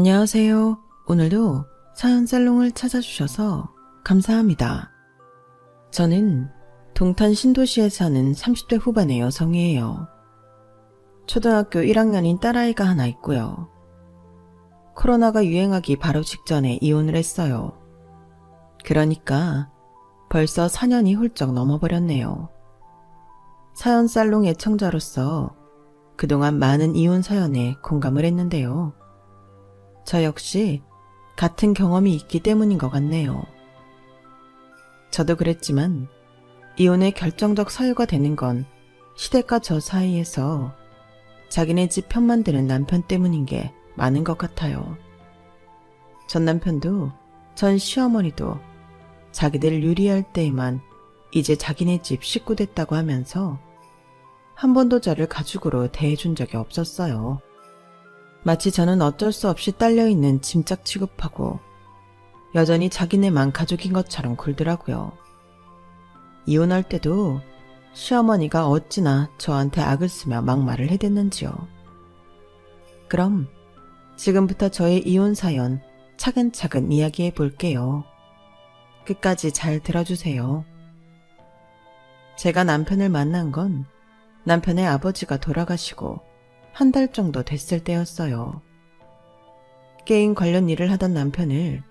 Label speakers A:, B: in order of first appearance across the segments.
A: 안녕하세요. 오늘도 사연살롱을 찾아주셔서 감사합니다. 저는 동탄 신도시에 사는 30대 후반의 여성이에요. 초등학교 1학년인 딸아이가 하나 있고요. 코로나가 유행하기 바로 직전에 이혼을 했어요. 그러니까 벌써 4년이 훌쩍 넘어버렸네요. 사연살롱 애청자로서 그동안 많은 이혼 사연에 공감을 했는데요. 저 역시 같은 경험이 있기 때문인 것 같네요. 저도 그랬지만 이혼의 결정적 사유가 되는 건 시댁과 저 사이에서 자기네 집 편만 드는 남편 때문인 게 많은 것 같아요. 전 남편도 전 시어머니도 자기들 유리할 때에만 이제 자기네 집 식구 됐다고 하면서 한 번도 저를 가족으로 대해준 적이 없었어요. 마치 저는 어쩔 수 없이 딸려있는 짐짝 취급하고 여전히 자기네만 가족인 것처럼 굴더라고요. 이혼할 때도 시어머니가 어찌나 저한테 악을 쓰며 막말을 해댔는지요. 그럼 지금부터 저의 이혼 사연 차근차근 이야기해 볼게요. 끝까지 잘 들어주세요. 제가 남편을 만난 건 남편의 아버지가 돌아가시고 한 달 정도 됐을 때였어요. 게임 관련 일을 하던 남편을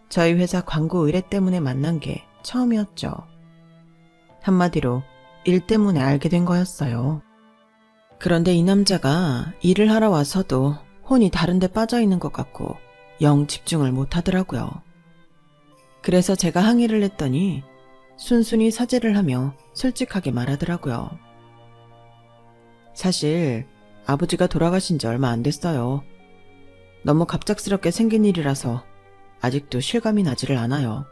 A: 저희 회사 광고 의뢰 때문에 만난 게 처음이었죠. 한마디로 일 때문에 알게 된 거였어요. 그런데 이 남자가 일을 하러 와서도 혼이 다른 데 빠져 있는 것 같고 영 집중을 못 하더라고요. 그래서 제가 항의를 했더니 순순히 사죄를 하며 솔직하게 말하더라고요. 사실 아버지가 돌아가신 지 얼마 안 됐어요. 너무 갑작스럽게 생긴 일이라서 아직도 실감이 나지를 않아요.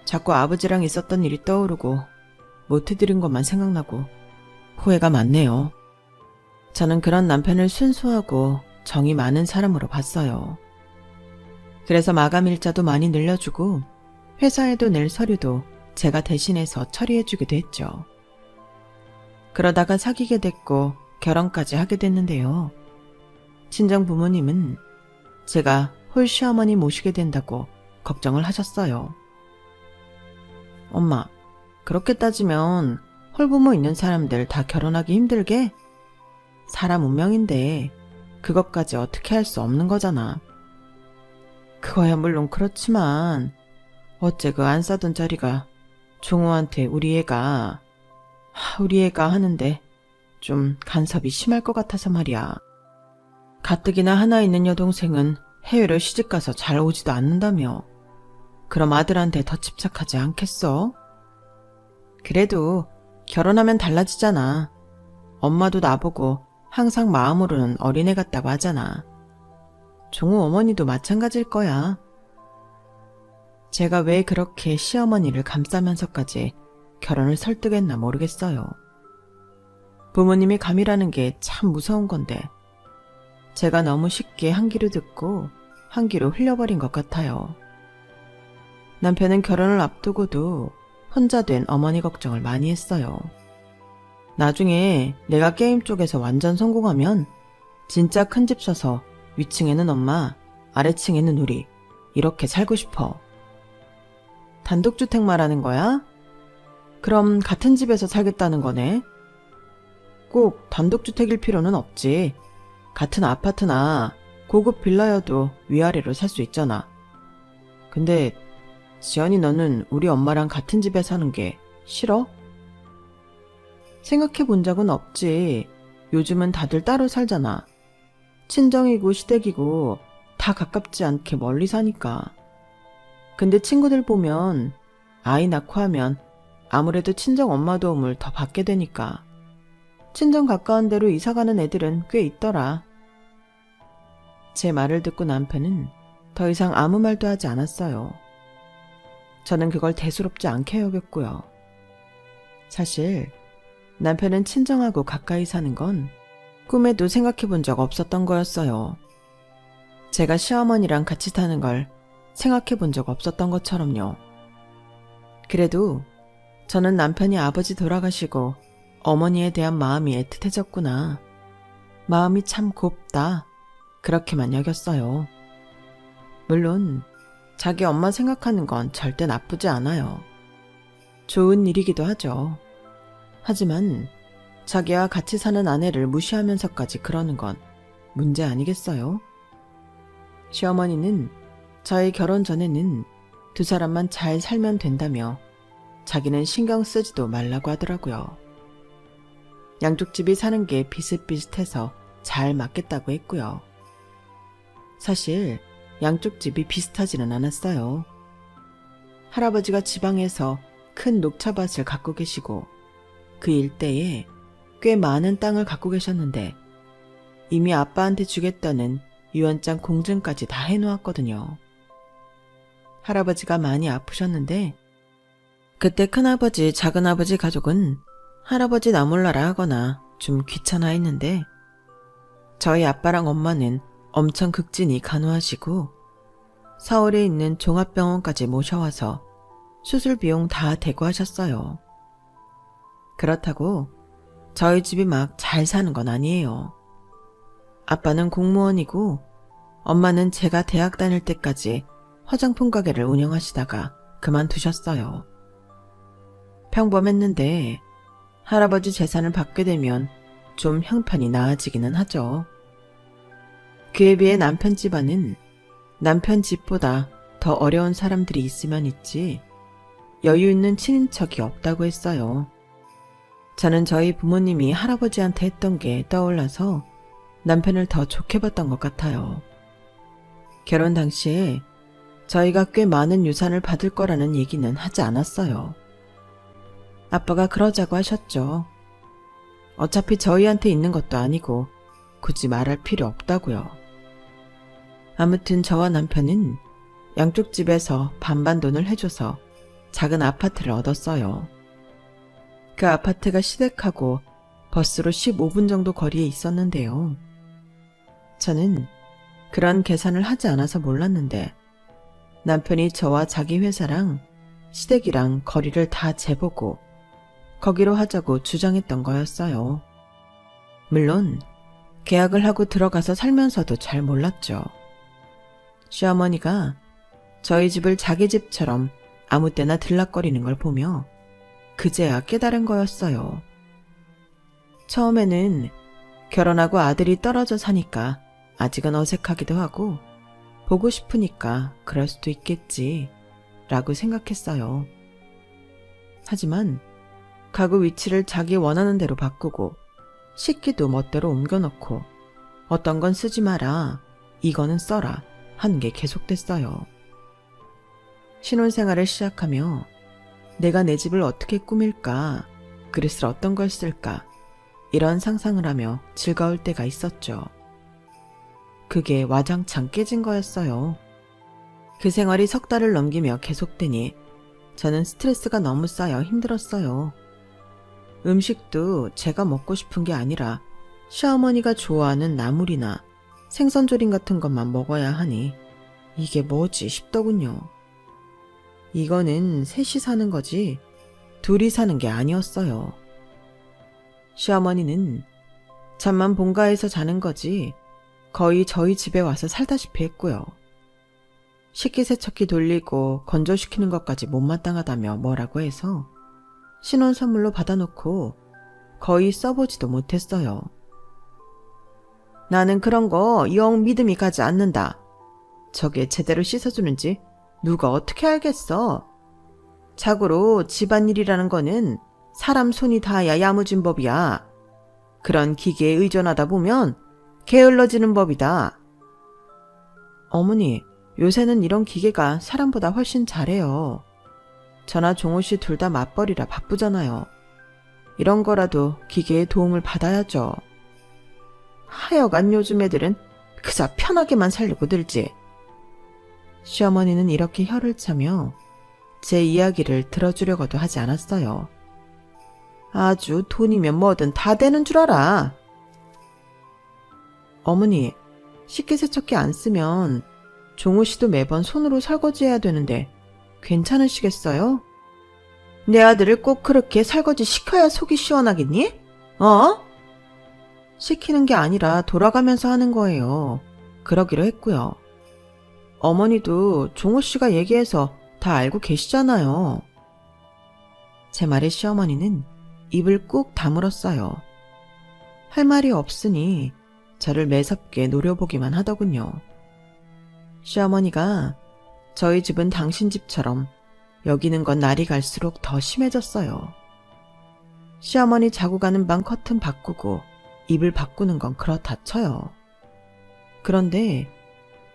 A: 자꾸 아버지랑 있었던 일이 떠오르고 못해드린 것만 생각나고 후회가 많네요. 저는 그런 남편을 순수하고 정이 많은 사람으로 봤어요. 그래서 마감 일자도 많이 늘려주고 회사에도 낼 서류도 제가 대신해서 처리해주기도 했죠. 그러다가 사귀게 됐고 결혼까지 하게 됐는데요. 친정 부모님은 제가 홀시어머니 모시게 된다고 걱정을 하셨어요. 엄마, 그렇게 따지면 홀부모 있는 사람들 다 결혼하기 힘들게? 사람 운명인데 그것까지 어떻게 할 수 없는 거잖아. 그거야 물론 그렇지만 어째 그 안 싸던 자리가 종호한테 우리 애가 하는데 좀 간섭이 심할 것 같아서 말이야. 가뜩이나 하나 있는 여동생은 해외로 시집가서 잘 오지도 않는다며. 그럼 아들한테 더 집착하지 않겠어? 그래도 결혼하면 달라지잖아. 엄마도 나보고 항상 마음으로는 어린애 같다고 하잖아. 종우 어머니도 마찬가지일 거야. 제가 왜 그렇게 시어머니를 감싸면서까지 결혼을 설득했나 모르겠어요. 부모님이 감이라는 게 참 무서운 건데 제가 너무 쉽게 한 귀로 듣고 한 귀로 흘려버린 것 같아요. 남편은 결혼을 앞두고도 혼자 된 어머니 걱정을 많이 했어요. 나중에 내가 게임 쪽에서 완전 성공하면 진짜 큰 집 사서 위층에는 엄마, 아래층에는 우리 이렇게 살고 싶어. 단독주택 말하는 거야? 그럼 같은 집에서 살겠다는 거네? 꼭 단독주택일 필요는 없지. 같은 아파트나 고급 빌라여도 위아래로 살 수 있잖아. 근데 지연이 너는 우리 엄마랑 같은 집에 사는 게 싫어? 생각해 본 적은 없지. 요즘은 다들 따로 살잖아. 친정이고 시댁이고 다 가깝지 않게 멀리 사니까. 근데 친구들 보면 아이 낳고 하면 아무래도 친정 엄마 도움을 더 받게 되니까. 친정 가까운 데로 이사가는 애들은 꽤 있더라. 제 말을 듣고 남편은 더 이상 아무 말도 하지 않았어요. 저는 그걸 대수롭지 않게 여겼고요. 사실 남편은 친정하고 가까이 사는 건 꿈에도 생각해 본 적 없었던 거였어요. 제가 시어머니랑 같이 사는 걸 생각해 본 적 없었던 것처럼요. 그래도 저는 남편이 아버지 돌아가시고 어머니에 대한 마음이 애틋해졌구나. 마음이 참 곱다. 그렇게만 여겼어요. 물론 자기 엄마 생각하는 건 절대 나쁘지 않아요. 좋은 일이기도 하죠. 하지만 자기와 같이 사는 아내를 무시하면서까지 그러는 건 문제 아니겠어요? 시어머니는 저희 결혼 전에는 두 사람만 잘 살면 된다며 자기는 신경 쓰지도 말라고 하더라고요. 양쪽 집이 사는 게 비슷비슷해서 잘 맞겠다고 했고요. 사실 양쪽 집이 비슷하지는 않았어요. 할아버지가 지방에서 큰 녹차밭을 갖고 계시고 그 일대에 꽤 많은 땅을 갖고 계셨는데 이미 아빠한테 주겠다는 유언장 공증까지 다 해놓았거든요. 할아버지가 많이 아프셨는데 그때 큰아버지, 작은아버지 가족은 할아버지 나 몰라라 하거나 좀 귀찮아했는데 저희 아빠랑 엄마는 엄청 극진히 간호하시고 서울에 있는 종합병원까지 모셔와서 수술 비용 다 대고 하셨어요. 그렇다고 저희 집이 막 잘 사는 건 아니에요. 아빠는 공무원이고 엄마는 제가 대학 다닐 때까지 화장품 가게를 운영하시다가 그만두셨어요. 평범했는데 할아버지 재산을 받게 되면 좀 형편이 나아지기는 하죠. 그에 비해 남편 집안은 남편 집보다 더 어려운 사람들이 있으면 있지 여유 있는 친인척이 없다고 했어요. 저는 저희 부모님이 할아버지한테 했던 게 떠올라서 남편을 더 좋게 봤던 것 같아요. 결혼 당시에 저희가 꽤 많은 유산을 받을 거라는 얘기는 하지 않았어요. 아빠가 그러자고 하셨죠. 어차피 저희한테 있는 것도 아니고 굳이 말할 필요 없다고요. 아무튼 저와 남편은 양쪽 집에서 반반 돈을 해줘서 작은 아파트를 얻었어요. 그 아파트가 시댁하고 버스로 15분 정도 거리에 있었는데요. 저는 그런 계산을 하지 않아서 몰랐는데 남편이 저와 자기 회사랑 시댁이랑 거리를 다 재보고 거기로 하자고 주장했던 거였어요. 물론 계약을 하고 들어가서 살면서도 잘 몰랐죠. 시어머니가 저희 집을 자기 집처럼 아무 때나 들락거리는 걸 보며 그제야 깨달은 거였어요. 처음에는 결혼하고 아들이 떨어져 사니까 아직은 어색하기도 하고 보고 싶으니까 그럴 수도 있겠지 라고 생각했어요. 하지만 가구 위치를 자기 원하는 대로 바꾸고 식기도 멋대로 옮겨놓고 어떤 건 쓰지 마라, 이거는 써라 하는 게 계속됐어요. 신혼생활을 시작하며 내가 내 집을 어떻게 꾸밀까, 그릇을 어떤 걸 쓸까 이런 상상을 하며 즐거울 때가 있었죠. 그게 와장창 깨진 거였어요. 그 생활이 석 달을 넘기며 계속되니 저는 스트레스가 너무 쌓여 힘들었어요. 음식도 제가 먹고 싶은 게 아니라 시어머니가 좋아하는 나물이나 생선조림 같은 것만 먹어야 하니 이게 뭐지 싶더군요. 이거는 셋이 사는 거지 둘이 사는 게 아니었어요. 시어머니는 잠만 본가에서 자는 거지 거의 저희 집에 와서 살다시피 했고요. 식기세척기 돌리고 건조시키는 것까지 못마땅하다며 뭐라고 해서 신혼 선물로 받아놓고 거의 써보지도 못했어요. 나는 그런 거 영 믿음이 가지 않는다. 저게 제대로 씻어주는지 누가 어떻게 알겠어. 자고로 집안일이라는 거는 사람 손이 닿아야 야무진 법이야. 그런 기계에 의존하다 보면 게을러지는 법이다. 어머니, 요새는 이런 기계가 사람보다 훨씬 잘해요. 저나 종호씨 둘 다 맞벌이라 바쁘잖아요. 이런 거라도 기계의 도움을 받아야죠. 하여간 요즘 애들은 그저 편하게만 살려고 들지. 시어머니는 이렇게 혀를 차며 제 이야기를 들어주려고도 하지 않았어요. 아주 돈이면 뭐든 다 되는 줄 알아. 어머니, 식기세척기 안 쓰면 종호씨도 매번 손으로 설거지해야 되는데 괜찮으시겠어요? 내 아들을 꼭 그렇게 설거지 시켜야 속이 시원하겠니? 시키는 게 아니라 돌아가면서 하는 거예요. 그러기로 했고요. 어머니도 종호 씨가 얘기해서 다 알고 계시잖아요. 제 말에 시어머니는 입을 꾹 다물었어요. 할 말이 없으니 저를 매섭게 노려보기만 하더군요. 시어머니가 저희 집은 당신 집처럼 여기는 건 날이 갈수록 더 심해졌어요. 시어머니 자고 가는 방 커튼 바꾸고 이불 바꾸는 건 그렇다 쳐요. 그런데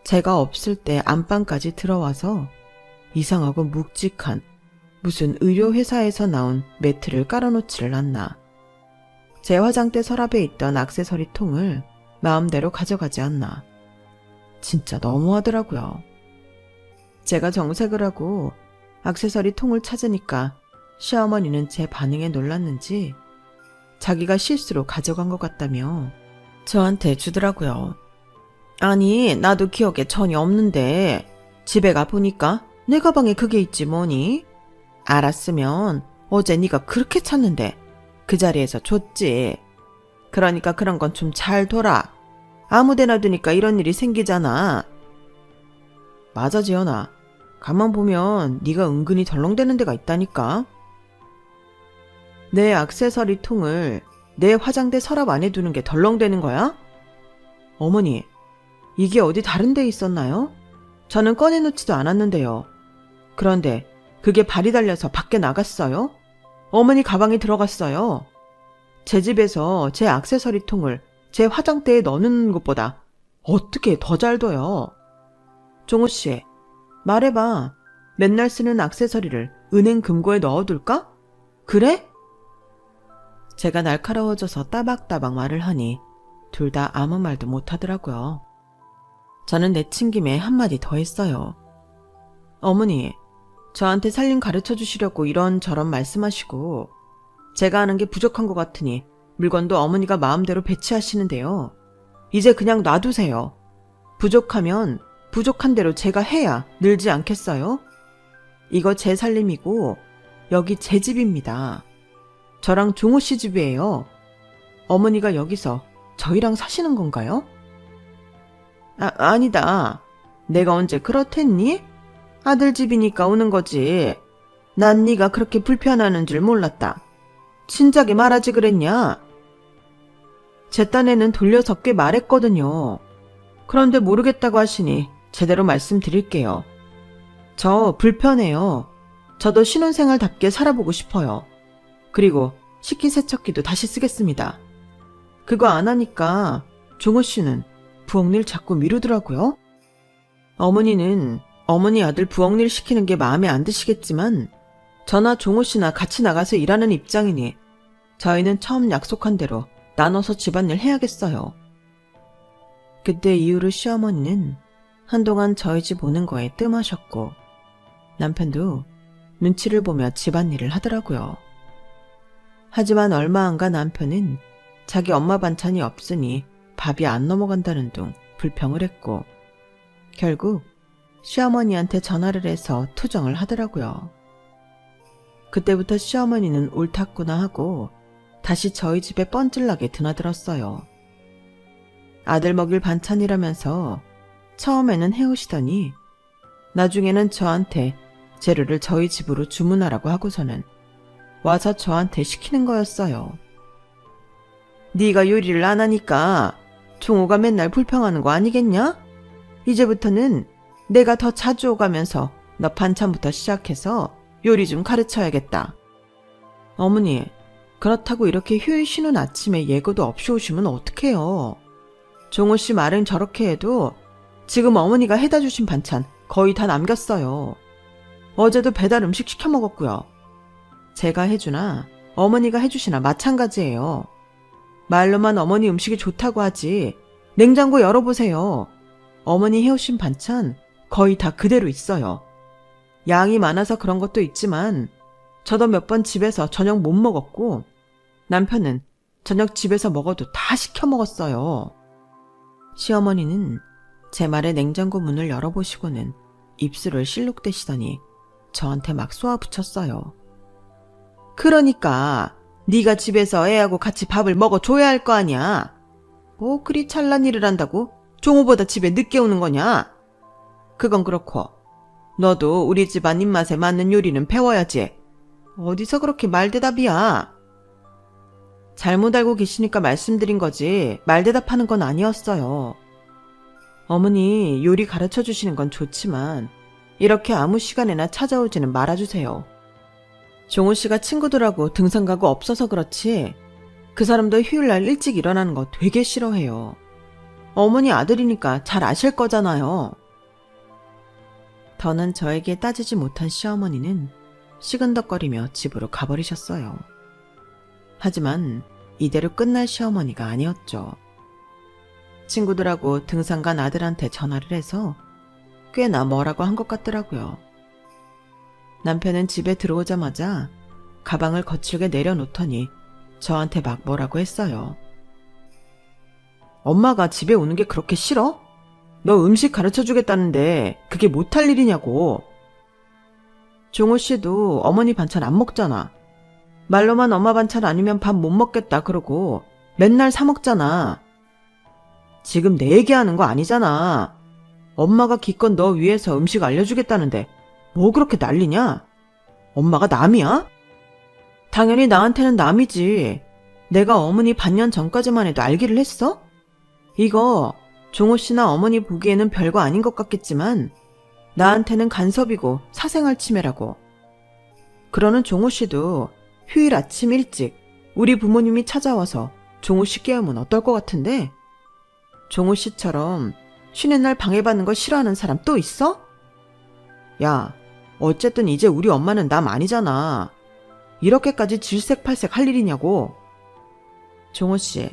A: 제가 없을 때 안방까지 들어와서 이상하고 묵직한 무슨 의료회사에서 나온 매트를 깔아놓지를 않나. 제 화장대 서랍에 있던 액세서리 통을 마음대로 가져가지 않나. 진짜 너무하더라고요. 제가 정색을 하고 액세서리 통을 찾으니까 시어머니는 제 반응에 놀랐는지 자기가 실수로 가져간 것 같다며 저한테 주더라고요. 아니, 나도 기억에 전혀 없는데 집에 가 보니까 내 가방에 그게 있지 뭐니? 알았으면 어제 네가 그렇게 찾는데 그 자리에서 줬지. 그러니까 그런 건 좀 잘 둬라. 아무데나 두니까 이런 일이 생기잖아. 맞아, 지연아. 가만 보면 네가 은근히 덜렁대는 데가 있다니까. 내 액세서리 통을 내 화장대 서랍 안에 두는 게 덜렁대는 거야? 어머니, 이게 어디 다른 데 있었나요? 저는 꺼내놓지도 않았는데요. 그런데 그게 발이 달려서 밖에 나갔어요? 어머니 가방에 들어갔어요. 제 집에서 제 액세서리 통을 제 화장대에 넣는 것보다 어떻게 더 잘 둬요? 종호 씨, 말해봐. 맨날 쓰는 액세서리를 은행 금고에 넣어둘까? 그래? 제가 날카로워져서 따박따박 말을 하니 둘 다 아무 말도 못하더라고요. 저는 내친김에 한마디 더 했어요. 어머니, 저한테 살림 가르쳐 주시려고 이런저런 말씀하시고 제가 하는 게 부족한 것 같으니 물건도 어머니가 마음대로 배치하시는데요. 이제 그냥 놔두세요. 부족하면 부족한 대로 제가 해야 늘지 않겠어요? 이거 제 살림이고 여기 제 집입니다. 저랑 종호 씨 집이에요. 어머니가 여기서 저희랑 사시는 건가요? 아니다. 내가 언제 그렇댔니? 아들 집이니까 오는 거지. 난 네가 그렇게 불편하는 줄 몰랐다. 진작에 말하지 그랬냐? 제 딴에는 돌려서 꽤 말했거든요. 그런데 모르겠다고 하시니 제대로 말씀드릴게요. 저 불편해요. 저도 신혼생활답게 살아보고 싶어요. 그리고 식기세척기도 다시 쓰겠습니다. 그거 안 하니까 종호 씨는 부엌일 자꾸 미루더라고요. 어머니는 어머니 아들 부엌일 시키는 게 마음에 안 드시겠지만 저나 종호 씨나 같이 나가서 일하는 입장이니 저희는 처음 약속한 대로 나눠서 집안일 해야겠어요. 그때 이후로 시어머니는 한동안 저희 집 오는 거에 뜸하셨고 남편도 눈치를 보며 집안일을 하더라고요. 하지만 얼마 안 가 남편은 자기 엄마 반찬이 없으니 밥이 안 넘어간다는 둥 불평을 했고 결국 시어머니한테 전화를 해서 투정을 하더라고요. 그때부터 시어머니는 옳았구나 하고 다시 저희 집에 뻔질나게 드나들었어요. 아들 먹일 반찬이라면서 처음에는 해오시더니 나중에는 저한테 재료를 저희 집으로 주문하라고 하고서는 와서 저한테 시키는 거였어요. 네가 요리를 안 하니까 종호가 맨날 불평하는 거 아니겠냐? 이제부터는 내가 더 자주 오가면서 너 반찬부터 시작해서 요리 좀 가르쳐야겠다. 어머니, 그렇다고 이렇게 휴일 쉬는 아침에 예고도 없이 오시면 어떡해요. 종호 씨 말은 저렇게 해도 지금 어머니가 해다 주신 반찬 거의 다 남겼어요. 어제도 배달 음식 시켜 먹었고요. 제가 해주나 어머니가 해주시나 마찬가지예요. 말로만 어머니 음식이 좋다고 하지 냉장고 열어보세요. 어머니 해오신 반찬 거의 다 그대로 있어요. 양이 많아서 그런 것도 있지만 저도 몇 번 집에서 저녁 못 먹었고 남편은 저녁 집에서 먹어도 다 시켜 먹었어요. 시어머니는 제 말에 냉장고 문을 열어보시고는 입술을 실룩대시더니 저한테 막 쏘아붙였어요. 그러니까 네가 집에서 애하고 같이 밥을 먹어줘야 할 거 아니야. 뭐 그리 잘난 일을 한다고 종호보다 집에 늦게 오는 거냐? 그건 그렇고 너도 우리 집안 입맛에 맞는 요리는 배워야지. 어디서 그렇게 말대답이야? 잘못 알고 계시니까 말씀드린 거지 말대답하는 건 아니었어요. 어머니 요리 가르쳐 주시는 건 좋지만 이렇게 아무 시간에나 찾아오지는 말아주세요. 종호 씨가 친구들하고 등산 가고 없어서 그렇지 그 사람도 휴일날 일찍 일어나는 거 되게 싫어해요. 어머니 아들이니까 잘 아실 거잖아요. 더는 저에게 따지지 못한 시어머니는 시근덕거리며 집으로 가버리셨어요. 하지만 이대로 끝날 시어머니가 아니었죠. 친구들하고 등산 간 아들한테 전화를 해서 꽤나 뭐라고 한 것 같더라고요. 남편은 집에 들어오자마자 가방을 거칠게 내려놓더니 저한테 막 뭐라고 했어요. 엄마가 집에 오는 게 그렇게 싫어? 너 음식 가르쳐 주겠다는데 그게 못할 일이냐고. 종호 씨도 어머니 반찬 안 먹잖아. 말로만 엄마 반찬 아니면 밥 못 먹겠다 그러고 맨날 사 먹잖아. 지금 내 얘기하는 거 아니잖아. 엄마가 기껏 너 위해서 음식 알려주겠다는데 뭐 그렇게 난리냐? 엄마가 남이야? 당연히 나한테는 남이지. 내가 어머니 반년 전까지만 해도 알기를 했어? 이거 종호 씨나 어머니 보기에는 별거 아닌 것 같겠지만 나한테는 간섭이고 사생활 침해라고. 그러는 종호 씨도 휴일 아침 일찍 우리 부모님이 찾아와서 종호 씨 깨우면 어떨 것 같은데? 종호 씨처럼 쉬는 날 방해받는 거 싫어하는 사람 또 있어? 야, 어쨌든 이제 우리 엄마는 남 아니잖아. 이렇게까지 질색팔색 할 일이냐고. 종호 씨,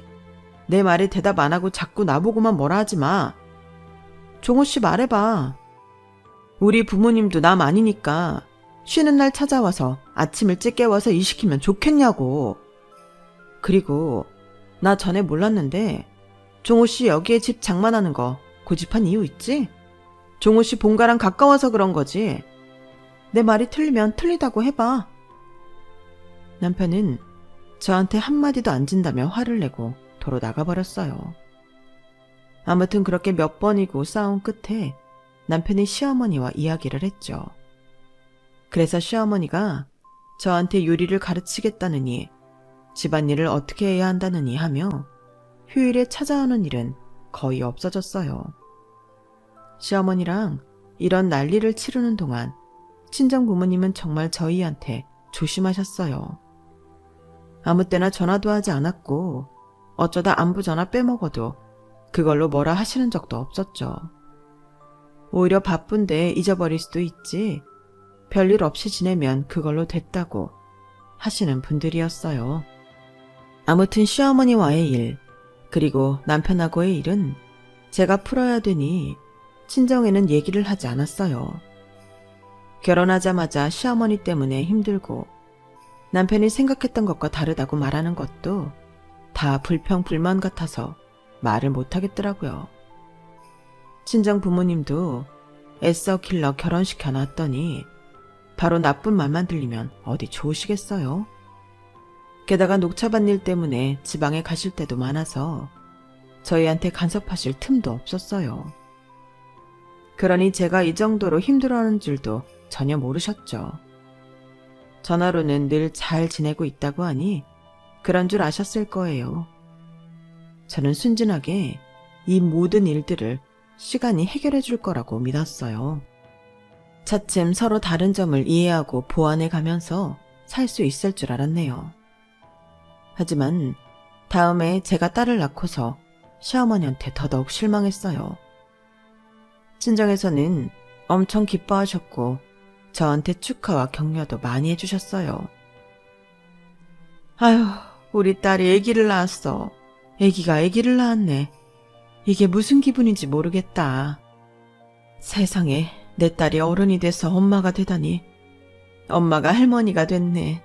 A: 내 말에 대답 안 하고 자꾸 나보고만 뭐라 하지 마. 종호 씨 말해봐. 우리 부모님도 남 아니니까 쉬는 날 찾아와서 아침 일찍 깨워서 일 시키면 좋겠냐고. 그리고 나 전에 몰랐는데 종호 씨 여기에 집 장만하는 거 고집한 이유 있지? 종호 씨 본가랑 가까워서 그런 거지. 내 말이 틀리면 틀리다고 해봐. 남편은 저한테 한마디도 안 진다며 화를 내고 도로 나가버렸어요. 아무튼 그렇게 몇 번이고 싸운 끝에 남편이 시어머니와 이야기를 했죠. 그래서 시어머니가 저한테 요리를 가르치겠다느니 집안일을 어떻게 해야 한다느니 하며 휴일에 찾아오는 일은 거의 없어졌어요. 시어머니랑 이런 난리를 치르는 동안 친정 부모님은 정말 저희한테 조심하셨어요. 아무 때나 전화도 하지 않았고 어쩌다 안부 전화 빼먹어도 그걸로 뭐라 하시는 적도 없었죠. 오히려 바쁜데 잊어버릴 수도 있지 별일 없이 지내면 그걸로 됐다고 하시는 분들이었어요. 아무튼 시어머니와의 일 그리고 남편하고의 일은 제가 풀어야 되니 친정에는 얘기를 하지 않았어요. 결혼하자마자 시어머니 때문에 힘들고 남편이 생각했던 것과 다르다고 말하는 것도 다 불평불만 같아서 말을 못하겠더라고요. 친정 부모님도 애써 길러 결혼시켜놨더니 바로 나쁜 말만 들리면 어디 좋으시겠어요? 게다가 녹차밭 일 때문에 지방에 가실 때도 많아서 저희한테 간섭하실 틈도 없었어요. 그러니 제가 이 정도로 힘들어하는 줄도 전혀 모르셨죠. 전화로는 늘 잘 지내고 있다고 하니 그런 줄 아셨을 거예요. 저는 순진하게 이 모든 일들을 시간이 해결해 줄 거라고 믿었어요. 차츰 서로 다른 점을 이해하고 보완해 가면서 살 수 있을 줄 알았네요. 하지만 다음에 제가 딸을 낳고서 시어머니한테 더더욱 실망했어요. 친정에서는 엄청 기뻐하셨고 저한테 축하와 격려도 많이 해주셨어요. 아휴, 우리 딸이 아기를 낳았어. 아기가 아기를 낳았네. 이게 무슨 기분인지 모르겠다. 세상에 내 딸이 어른이 돼서 엄마가 되다니. 엄마가 할머니가 됐네.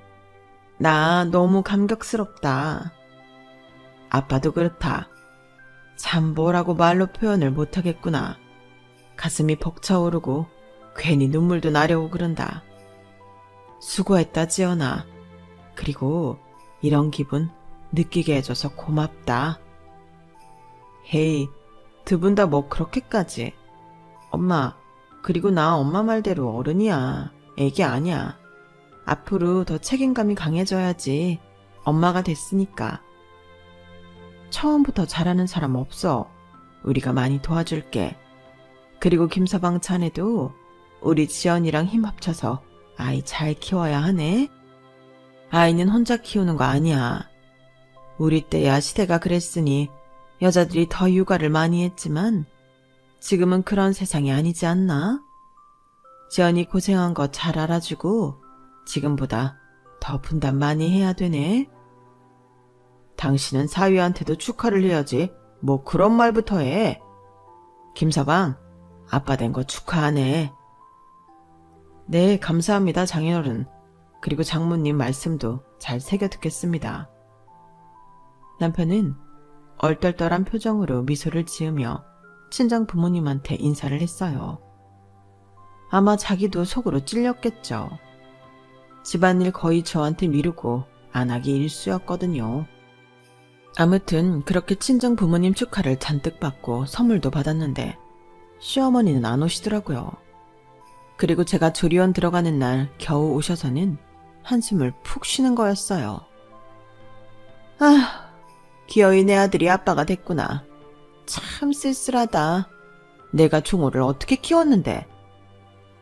A: 나 너무 감격스럽다. 아빠도 그렇다. 참 뭐라고 말로 표현을 못하겠구나. 가슴이 벅차오르고 괜히 눈물도 나려고 그런다. 수고했다 지연아. 그리고 이런 기분 느끼게 해줘서 고맙다. 헤이, 두 분 다 뭐 그렇게까지. 엄마, 그리고 나 엄마 말대로 어른이야. 애기 아니야. 앞으로 더 책임감이 강해져야지. 엄마가 됐으니까. 처음부터 잘하는 사람 없어. 우리가 많이 도와줄게. 그리고 김서방 자네도 우리 지연이랑 힘 합쳐서 아이 잘 키워야 하네. 아이는 혼자 키우는 거 아니야. 우리 때야 시대가 그랬으니 여자들이 더 육아를 많이 했지만 지금은 그런 세상이 아니지 않나? 지연이 고생한 거 잘 알아주고 지금보다 더 분담 많이 해야 되네. 당신은 사위한테도 축하를 해야지. 뭐 그런 말부터 해. 김서방, 아빠 된 거 축하하네. 네, 감사합니다, 장인어른. 그리고 장모님 말씀도 잘 새겨 듣겠습니다. 남편은 얼떨떨한 표정으로 미소를 지으며 친정 부모님한테 인사를 했어요. 아마 자기도 속으로 찔렸겠죠. 집안일 거의 저한테 미루고 안 하기 일쑤였거든요. 아무튼 그렇게 친정 부모님 축하를 잔뜩 받고 선물도 받았는데 시어머니는 안 오시더라고요. 그리고 제가 조리원 들어가는 날 겨우 오셔서는 한숨을 푹 쉬는 거였어요. 아, 기어이 내 아들이 아빠가 됐구나. 참 쓸쓸하다. 내가 종호를 어떻게 키웠는데.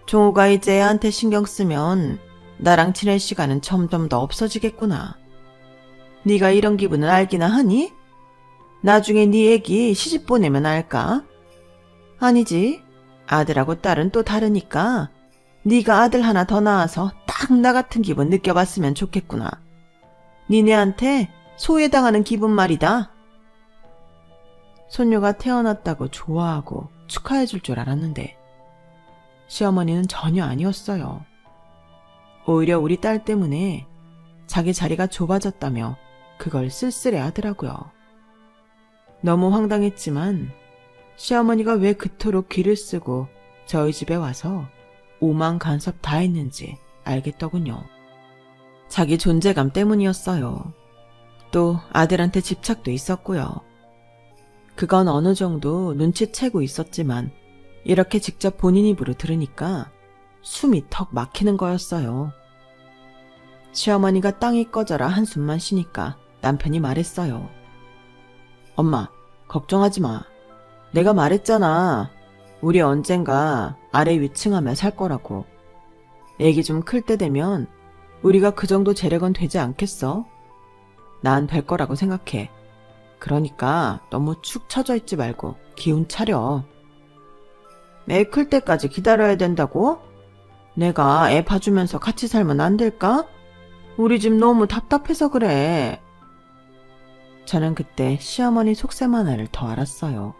A: 종호가 이제 애한테 신경 쓰면 나랑 지낼 시간은 점점 더 없어지겠구나. 네가 이런 기분을 알기나 하니? 나중에 네 애기 시집 보내면 알까? 아니지. 아들하고 딸은 또 다르니까 네가 아들 하나 더 낳아서 딱 나 같은 기분 느껴봤으면 좋겠구나. 니네한테 소외당하는 기분 말이다. 손녀가 태어났다고 좋아하고 축하해줄 줄 알았는데 시어머니는 전혀 아니었어요. 오히려 우리 딸 때문에 자기 자리가 좁아졌다며 그걸 쓸쓸해하더라고요. 너무 황당했지만 시어머니가 왜 그토록 귀를 쓰고 저희 집에 와서 오만 간섭 다 했는지 알겠더군요. 자기 존재감 때문이었어요. 또 아들한테 집착도 있었고요. 그건 어느 정도 눈치채고 있었지만 이렇게 직접 본인 입으로 들으니까 숨이 턱 막히는 거였어요. 시어머니가 땅이 꺼져라 한숨만 쉬니까 남편이 말했어요. 엄마, 걱정하지 마. 내가 말했잖아. 우리 언젠가 아래 위층하며 살 거라고. 애기 좀 클 때 되면 우리가 그 정도 재력은 되지 않겠어? 난 될 거라고 생각해. 그러니까 너무 축 처져 있지 말고 기운 차려. 애 클 때까지 기다려야 된다고? 내가 애 봐주면서 같이 살면 안 될까? 우리 집 너무 답답해서 그래. 저는 그때 시어머니 속셈 하나를 더 알았어요.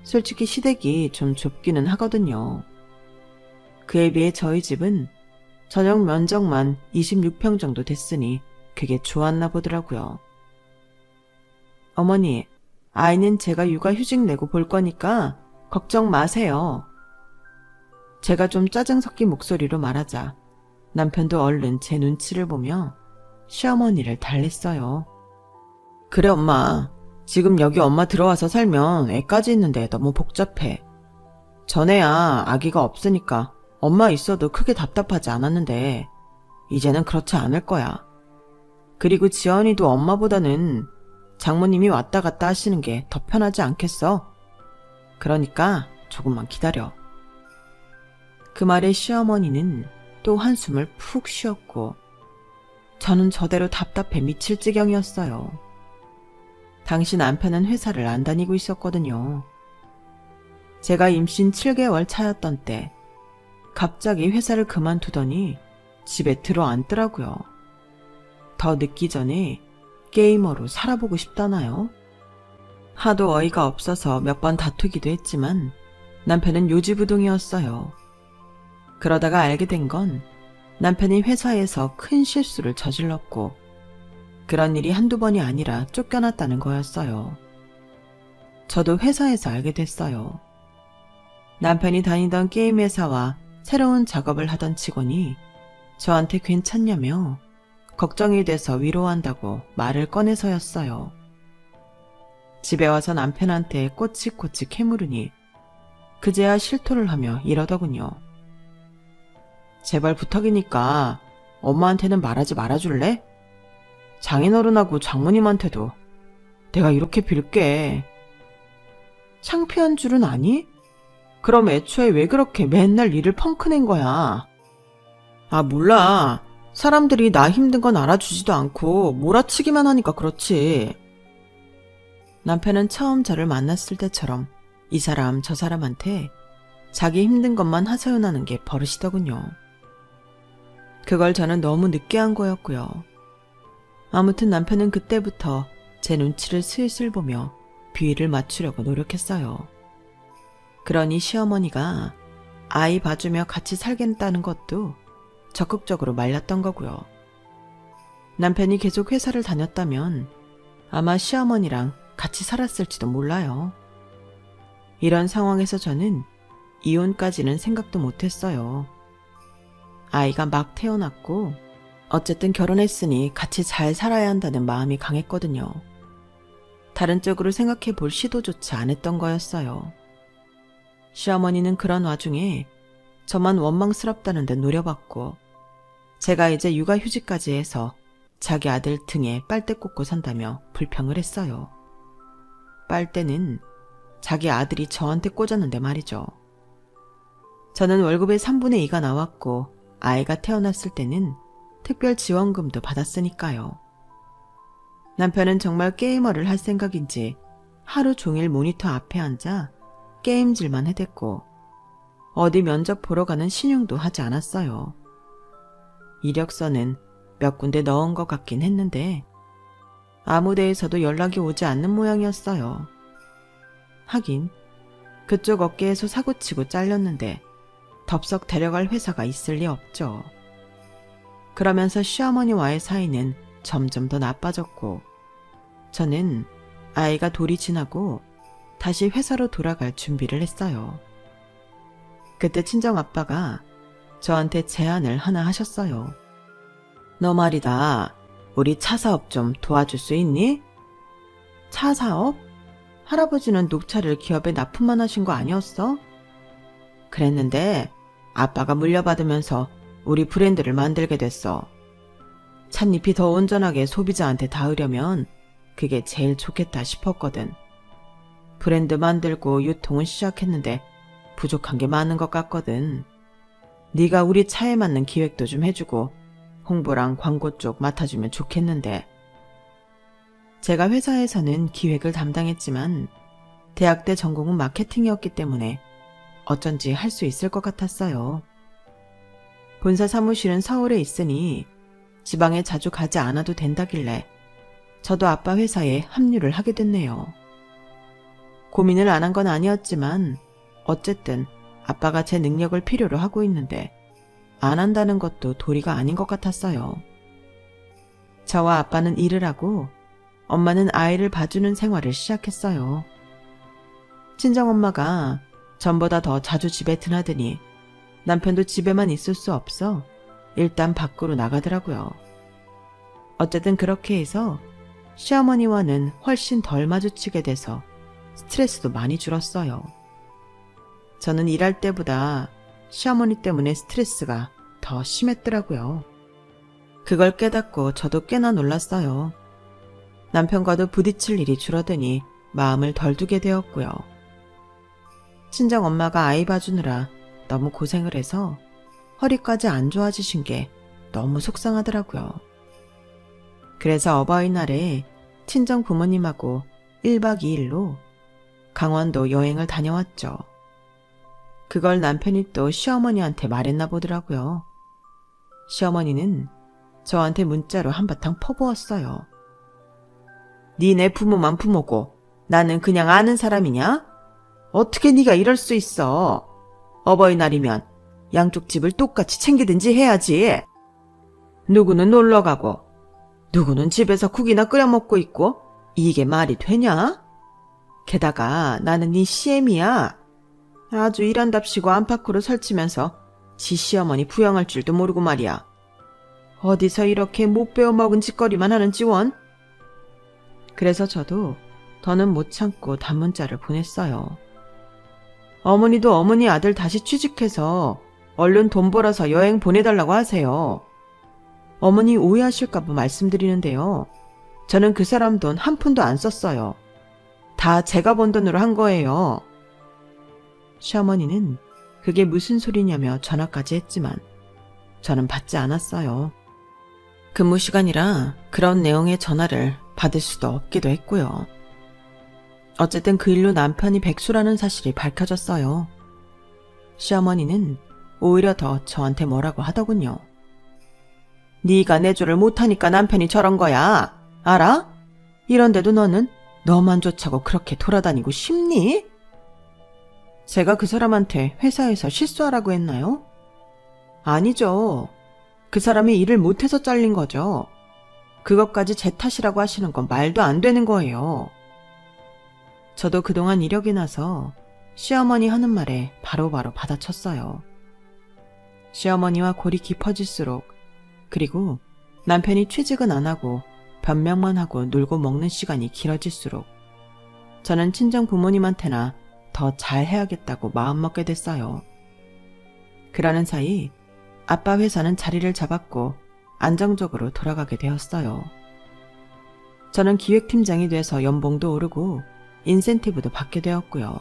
A: 솔직히 시댁이 좀 좁기는 하거든요. 그에 비해 저희 집은 전용 면적만 26평 정도 됐으니 그게 좋았나 보더라고요. 어머니, 아이는 제가 육아휴직 내고 볼 거니까 걱정 마세요. 제가 좀 짜증 섞인 목소리로 말하자 남편도 얼른 제 눈치를 보며 시어머니를 달랬어요. 그래 엄마, 지금 여기 엄마 들어와서 살면 애까지 있는데 너무 복잡해. 전에야 아기가 없으니까 엄마 있어도 크게 답답하지 않았는데 이제는 그렇지 않을 거야. 그리고 지연이도 엄마보다는 장모님이 왔다 갔다 하시는 게 더 편하지 않겠어? 그러니까 조금만 기다려. 그 말에 시어머니는 또 한숨을 푹 쉬었고 저는 저대로 답답해 미칠 지경이었어요. 당시 남편은 회사를 안 다니고 있었거든요. 제가 임신 7개월 차였던 때 갑자기 회사를 그만두더니 집에 들어앉더라고요. 더 늦기 전에 게이머로 살아보고 싶다나요? 하도 어이가 없어서 몇 번 다투기도 했지만 남편은 요지부동이었어요. 그러다가 알게 된 건 남편이 회사에서 큰 실수를 저질렀고 그런 일이 한두 번이 아니라 쫓겨났다는 거였어요. 저도 회사에서 알게 됐어요. 남편이 다니던 게임 회사와 새로운 작업을 하던 직원이 저한테 괜찮냐며 걱정이 돼서 위로한다고 말을 꺼내서였어요. 집에 와서 남편한테 꼬치꼬치 캐물으니 그제야 실토를 하며 이러더군요. 제발 부탁이니까 엄마한테는 말하지 말아줄래? 장인어른하고 장모님한테도 내가 이렇게 빌게. 창피한 줄은 아니? 그럼 애초에 왜 그렇게 맨날 일을 펑크낸 거야? 아, 몰라. 사람들이 나 힘든 건 알아주지도 않고 몰아치기만 하니까 그렇지. 남편은 처음 저를 만났을 때처럼 이 사람 저 사람한테 자기 힘든 것만 하소연하는 게 버릇이더군요. 그걸 저는 너무 늦게 한 거였고요. 아무튼 남편은 그때부터 제 눈치를 슬슬 보며 비위를 맞추려고 노력했어요. 그러니 시어머니가 아이 봐주며 같이 살겠다는 것도 적극적으로 말렸던 거고요. 남편이 계속 회사를 다녔다면 아마 시어머니랑 같이 살았을지도 몰라요. 이런 상황에서 저는 이혼까지는 생각도 못했어요. 아이가 막 태어났고 어쨌든 결혼했으니 같이 잘 살아야 한다는 마음이 강했거든요. 다른 쪽으로 생각해 볼 시도조차 안 했던 거였어요. 시어머니는 그런 와중에 저만 원망스럽다는 듯 노려봤고 제가 이제 육아휴직까지 해서 자기 아들 등에 빨대 꽂고 산다며 불평을 했어요. 빨대는 자기 아들이 저한테 꽂았는데 말이죠. 저는 월급의 3분의 2가 나왔고 아이가 태어났을 때는 특별 지원금도 받았으니까요. 남편은 정말 게이머를 할 생각인지 하루 종일 모니터 앞에 앉아 게임질만 해댔고 어디 면접 보러 가는 신용도 하지 않았어요. 이력서는 몇 군데 넣은 것 같긴 했는데 아무 데에서도 연락이 오지 않는 모양이었어요. 하긴 그쪽 업계에서 사고치고 잘렸는데 덥석 데려갈 회사가 있을 리 없죠. 그러면서 시어머니와의 사이는 점점 더 나빠졌고 저는 아이가 돌이 지나고 다시 회사로 돌아갈 준비를 했어요. 그때 친정아빠가 저한테 제안을 하나 하셨어요. 너 말이다. 우리 차 사업 좀 도와줄 수 있니? 차 사업? 할아버지는 녹차를 기업에 납품만 하신 거 아니었어? 그랬는데 아빠가 물려받으면서 우리 브랜드를 만들게 됐어. 찻잎이 더 온전하게 소비자한테 닿으려면 그게 제일 좋겠다 싶었거든. 브랜드 만들고 유통은 시작했는데 부족한 게 많은 것 같거든. 네가 우리 차에 맞는 기획도 좀 해주고 홍보랑 광고 쪽 맡아주면 좋겠는데. 제가 회사에서는 기획을 담당했지만 대학 때 전공은 마케팅이었기 때문에 어쩐지 할 수 있을 것 같았어요. 본사 사무실은 서울에 있으니 지방에 자주 가지 않아도 된다길래 저도 아빠 회사에 합류를 하게 됐네요. 고민을 안 한 건 아니었지만 어쨌든 아빠가 제 능력을 필요로 하고 있는데 안 한다는 것도 도리가 아닌 것 같았어요. 저와 아빠는 일을 하고 엄마는 아이를 봐주는 생활을 시작했어요. 친정엄마가 전보다 더 자주 집에 드나드니 남편도 집에만 있을 수 없어 일단 밖으로 나가더라고요. 어쨌든 그렇게 해서 시어머니와는 훨씬 덜 마주치게 돼서 스트레스도 많이 줄었어요. 저는 일할 때보다 시어머니 때문에 스트레스가 더 심했더라고요. 그걸 깨닫고 저도 꽤나 놀랐어요. 남편과도 부딪힐 일이 줄어드니 마음을 덜 두게 되었고요. 친정엄마가 아이 봐주느라 너무 고생을 해서 허리까지 안 좋아지신 게 너무 속상하더라고요. 그래서 어버이날에 친정 부모님하고 1박 2일로 강원도 여행을 다녀왔죠. 그걸 남편이 또 시어머니한테 말했나 보더라고요. 시어머니는 저한테 문자로 한바탕 퍼부었어요. 니네 부모만 부모고 나는 그냥 아는 사람이냐? 어떻게 네가 이럴 수 있어? 어버이날이면 양쪽 집을 똑같이 챙기든지 해야지. 누구는 놀러가고 누구는 집에서 국이나 끓여 먹고 있고 이게 말이 되냐? 게다가 나는 네 시애미야. 아주 일한답시고 안팎으로 설치면서 지 시어머니 부양할 줄도 모르고 말이야. 어디서 이렇게 못 배워먹은 짓거리만 하는지 원? 그래서 저도 더는 못 참고 단문자를 보냈어요. 어머니도 어머니 아들 다시 취직해서 얼른 돈 벌어서 여행 보내달라고 하세요. 어머니 오해하실까봐 말씀드리는데요. 저는 그 사람 돈 한 푼도 안 썼어요. 다 제가 번 돈으로 한 거예요. 시어머니는 그게 무슨 소리냐며 전화까지 했지만 저는 받지 않았어요. 근무 시간이라 그런 내용의 전화를 받을 수도 없기도 했고요. 어쨌든 그 일로 남편이 백수라는 사실이 밝혀졌어요. 시어머니는 오히려 더 저한테 뭐라고 하더군요. 네가 내조를 못하니까 남편이 저런 거야. 알아? 이런데도 너는 너만 좋자고 그렇게 돌아다니고 싶니? 제가 그 사람한테 회사에서 실수하라고 했나요? 아니죠. 그 사람이 일을 못해서 잘린 거죠. 그것까지 제 탓이라고 하시는 건 말도 안 되는 거예요. 저도 그동안 이력이 나서 시어머니 하는 말에 바로바로 받아쳤어요. 시어머니와 골이 깊어질수록, 그리고 남편이 취직은 안 하고 변명만 하고 놀고 먹는 시간이 길어질수록 저는 친정 부모님한테나 더 잘해야겠다고 마음먹게 됐어요. 그러는 사이 아빠 회사는 자리를 잡았고 안정적으로 돌아가게 되었어요. 저는 기획팀장이 돼서 연봉도 오르고 인센티브도 받게 되었고요.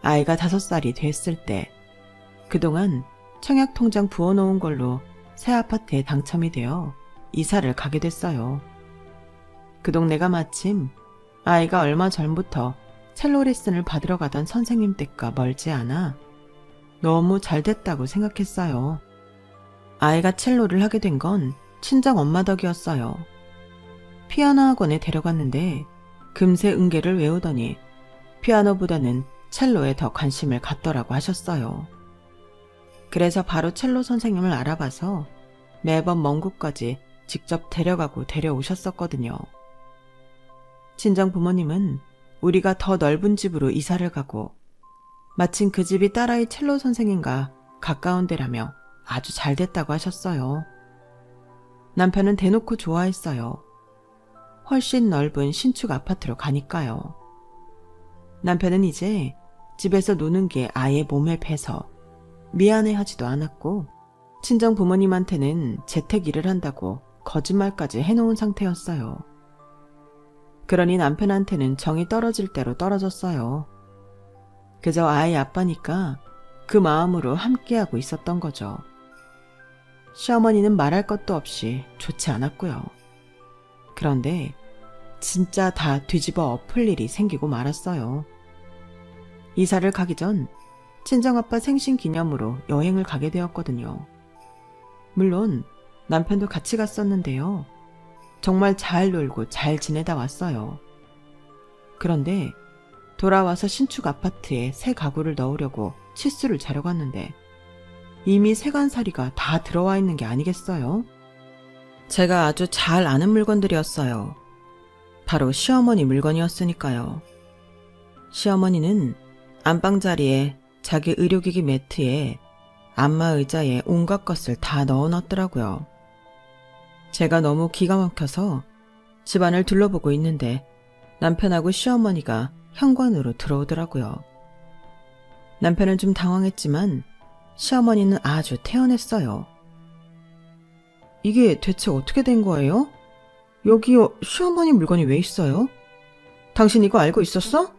A: 아이가 5살이 됐을 때 그동안 청약통장 부어놓은 걸로 새 아파트에 당첨이 되어 이사를 가게 됐어요. 그 동네가 마침 아이가 얼마 전부터 첼로 레슨을 받으러 가던 선생님 댁과 멀지 않아 너무 잘 됐다고 생각했어요. 아이가 첼로를 하게 된 건 친정 엄마 덕이었어요. 피아노 학원에 데려갔는데 금세 음계를 외우더니 피아노보다는 첼로에 더 관심을 갖더라고 하셨어요. 그래서 바로 첼로 선생님을 알아봐서 매번 먼 곳까지 직접 데려가고 데려오셨었거든요. 친정 부모님은 우리가 더 넓은 집으로 이사를 가고 마침 그 집이 딸아이 첼로 선생님과 가까운 데라며 아주 잘 됐다고 하셨어요. 남편은 대놓고 좋아했어요. 훨씬 넓은 신축 아파트로 가니까요. 남편은 이제 집에서 노는 게 아예 몸에 배서 미안해하지도 않았고 친정 부모님한테는 재택 일을 한다고 거짓말까지 해놓은 상태였어요. 그러니 남편한테는 정이 떨어질 대로 떨어졌어요. 그저 아이 아빠니까 그 마음으로 함께하고 있었던 거죠. 시어머니는 말할 것도 없이 좋지 않았고요. 그런데 진짜 다 뒤집어 엎을 일이 생기고 말았어요. 이사를 가기 전 친정아빠 생신 기념으로 여행을 가게 되었거든요. 물론 남편도 같이 갔었는데요. 정말 잘 놀고 잘 지내다 왔어요. 그런데 돌아와서 신축 아파트에 새 가구를 넣으려고 치수를 재러 갔는데 이미 세간살이가 다 들어와 있는 게 아니겠어요? 제가 아주 잘 아는 물건들이었어요. 바로 시어머니 물건이었으니까요. 시어머니는 안방자리에 자기 의료기기 매트에 안마의자에 온갖 것을 다 넣어놨더라고요. 제가 너무 기가 막혀서 집안을 둘러보고 있는데 남편하고 시어머니가 현관으로 들어오더라고요. 남편은 좀 당황했지만 시어머니는 아주 태연했어요. 이게 대체 어떻게 된 거예요? 여기 시어머니 물건이 왜 있어요? 당신 이거 알고 있었어?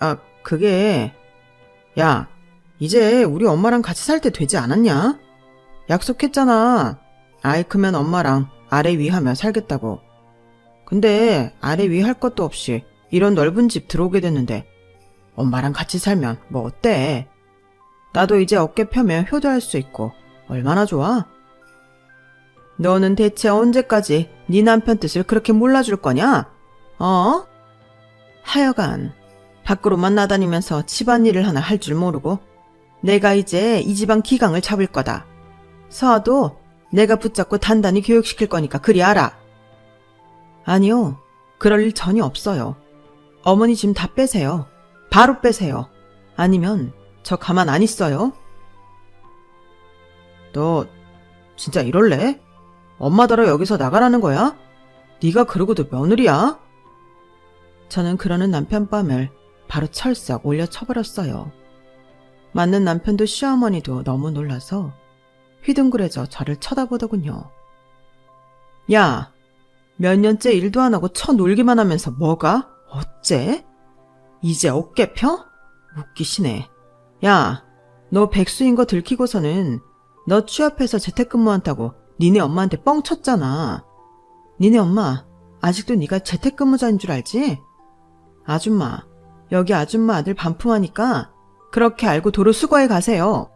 A: 아, 그게... 야, 이제 우리 엄마랑 같이 살 때 되지 않았냐? 약속했잖아. 아이 크면 엄마랑 아래 위 하며 살겠다고. 근데 아래 위 할 것도 없이 이런 넓은 집 들어오게 됐는데 엄마랑 같이 살면 뭐 어때? 나도 이제 어깨 펴며 효도할 수 있고 얼마나 좋아? 너는 대체 언제까지 네 남편 뜻을 그렇게 몰라줄 거냐? 어? 하여간 밖으로만 나다니면서 집안일을 하나 할 줄 모르고 내가 이제 이 집안 기강을 잡을 거다. 서아도 내가 붙잡고 단단히 교육시킬 거니까 그리 알아. 아니요. 그럴 일 전혀 없어요. 어머니 짐 다 빼세요. 바로 빼세요. 아니면 저 가만 안 있어요. 너 진짜 이럴래? 엄마더러 여기서 나가라는 거야? 네가 그러고도 며느리야? 저는 그러는 남편 뺨을 바로 철썩 올려 쳐버렸어요. 맞는 남편도 시어머니도 너무 놀라서 휘둥그레져 저를 쳐다보더군요. 야, 몇 년째 일도 안 하고 쳐놀기만 하면서 뭐가? 어째? 이제 어깨 펴? 웃기시네. 야, 너 백수인 거 들키고서는 너 취업해서 재택근무한다고 니네 엄마한테 뻥 쳤잖아. 니네 엄마 아직도 네가 재택근무자인 줄 알지? 아줌마, 여기 아줌마 아들 반품하니까 그렇게 알고 도로 수거해 가세요.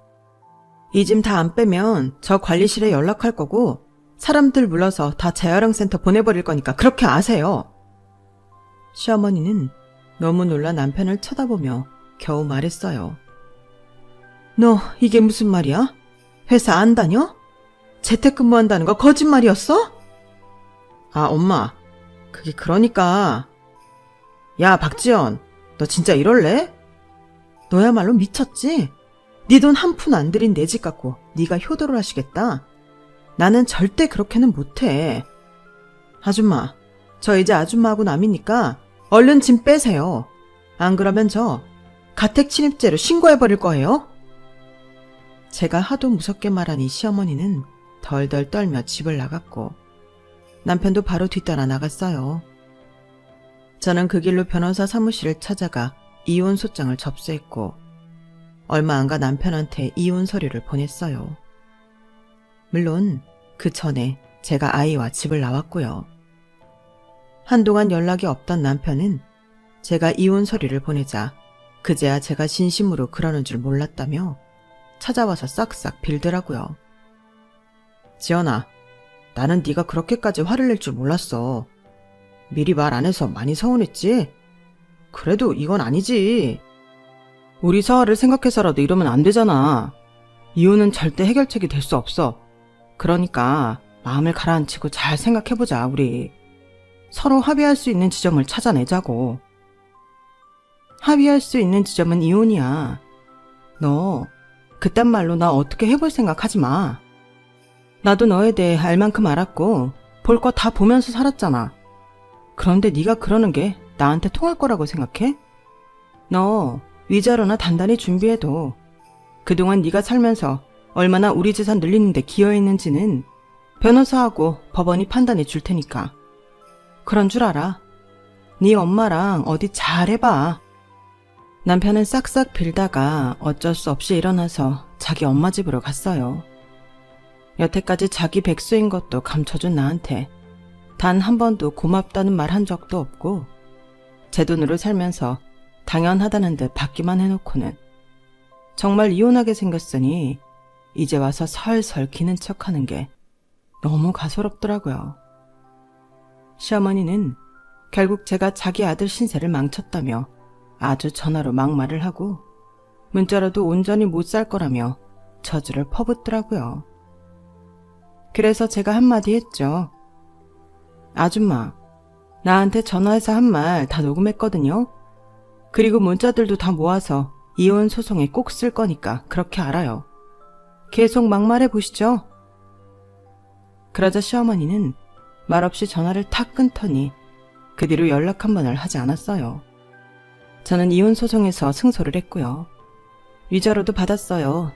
A: 이 짐 다 안 빼면 저 관리실에 연락할 거고 사람들 불러서 다 재활용센터 보내버릴 거니까 그렇게 아세요. 시어머니는 너무 놀라 남편을 쳐다보며 겨우 말했어요. 너 이게 무슨 말이야? 회사 안 다녀? 재택근무한다는 거 거짓말이었어? 아, 엄마, 그게 그러니까. 야, 박지연, 너 진짜 이럴래? 너야말로 미쳤지? 네 돈 한 푼 안 들인 내 집 갖고 네가 효도를 하시겠다. 나는 절대 그렇게는 못해. 아줌마, 저 이제 아줌마하고 남이니까 얼른 짐 빼세요. 안 그러면 저 가택침입죄로 신고해버릴 거예요. 제가 하도 무섭게 말하니 시어머니는 덜덜 떨며 집을 나갔고 남편도 바로 뒤따라 나갔어요. 저는 그 길로 변호사 사무실을 찾아가 이혼 소장을 접수했고 얼마 안 가 남편한테 이혼 서류를 보냈어요. 물론 그 전에 제가 아이와 집을 나왔고요. 한동안 연락이 없던 남편은 제가 이혼 서류를 보내자 그제야 제가 진심으로 그러는 줄 몰랐다며 찾아와서 싹싹 빌더라고요. 지연아, 나는 네가 그렇게까지 화를 낼 줄 몰랐어. 미리 말 안 해서 많이 서운했지? 그래도 이건 아니지. 우리 서아를 생각해서라도 이러면 안 되잖아. 이혼은 절대 해결책이 될 수 없어. 그러니까 마음을 가라앉히고 잘 생각해보자, 우리. 서로 합의할 수 있는 지점을 찾아내자고. 합의할 수 있는 지점은 이혼이야. 너 그딴 말로 나 어떻게 해볼 생각 하지 마. 나도 너에 대해 알 만큼 알았고 볼 거 다 보면서 살았잖아. 그런데 네가 그러는 게 나한테 통할 거라고 생각해? 너 위자료나 단단히 준비해도 그동안 네가 살면서 얼마나 우리 재산 늘리는 데 기여했는지는 변호사하고 법원이 판단해 줄 테니까. 그런 줄 알아. 네 엄마랑 어디 잘 해봐. 남편은 싹싹 빌다가 어쩔 수 없이 일어나서 자기 엄마 집으로 갔어요. 여태까지 자기 백수인 것도 감춰준 나한테 단 한 번도 고맙다는 말 한 적도 없고 제 돈으로 살면서 당연하다는 듯 받기만 해놓고는 정말 이혼하게 생겼으니 이제 와서 설설 기는 척하는 게 너무 가소롭더라고요. 시어머니는 결국 제가 자기 아들 신세를 망쳤다며 아주 전화로 막말을 하고 문자로도 온전히 못 살 거라며 저주를 퍼붓더라고요. 그래서 제가 한마디 했죠. 아줌마, 나한테 전화해서 한 말 다 녹음했거든요. 그리고 문자들도 다 모아서 이혼 소송에 꼭 쓸 거니까 그렇게 알아요. 계속 막말해 보시죠. 그러자 시어머니는 말없이 전화를 탁 끊더니 그 뒤로 연락 한 번을 하지 않았어요. 저는 이혼 소송에서 승소를 했고요. 위자료도 받았어요.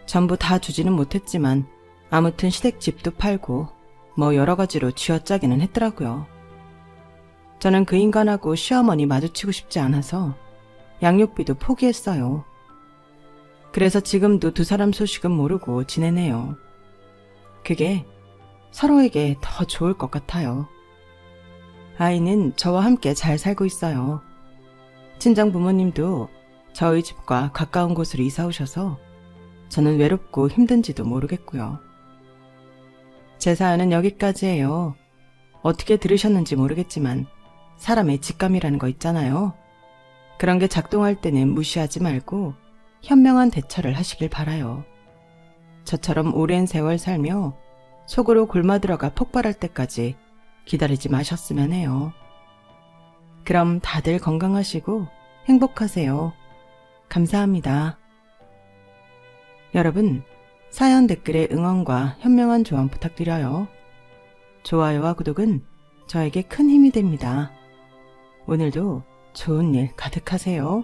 A: 전부 다 주지는 못했지만 아무튼 시댁집도 팔고 뭐 여러 가지로 쥐어짜기는 했더라고요. 저는 그 인간하고 시어머니 마주치고 싶지 않아서 양육비도 포기했어요. 그래서 지금도 두 사람 소식은 모르고 지내네요. 그게 서로에게 더 좋을 것 같아요. 아이는 저와 함께 잘 살고 있어요. 친정 부모님도 저희 집과 가까운 곳으로 이사 오셔서 저는 외롭고 힘든지도 모르겠고요. 제 사연은 여기까지예요. 어떻게 들으셨는지 모르겠지만 사람의 직감이라는 거 있잖아요. 그런 게 작동할 때는 무시하지 말고 현명한 대처를 하시길 바라요. 저처럼 오랜 세월 살며 속으로 골마들어가 폭발할 때까지 기다리지 마셨으면 해요. 그럼 다들 건강하시고 행복하세요. 감사합니다. 여러분, 사연 댓글에 응원과 현명한 조언 부탁드려요. 좋아요와 구독은 저에게 큰 힘이 됩니다. 오늘도 좋은 일 가득하세요.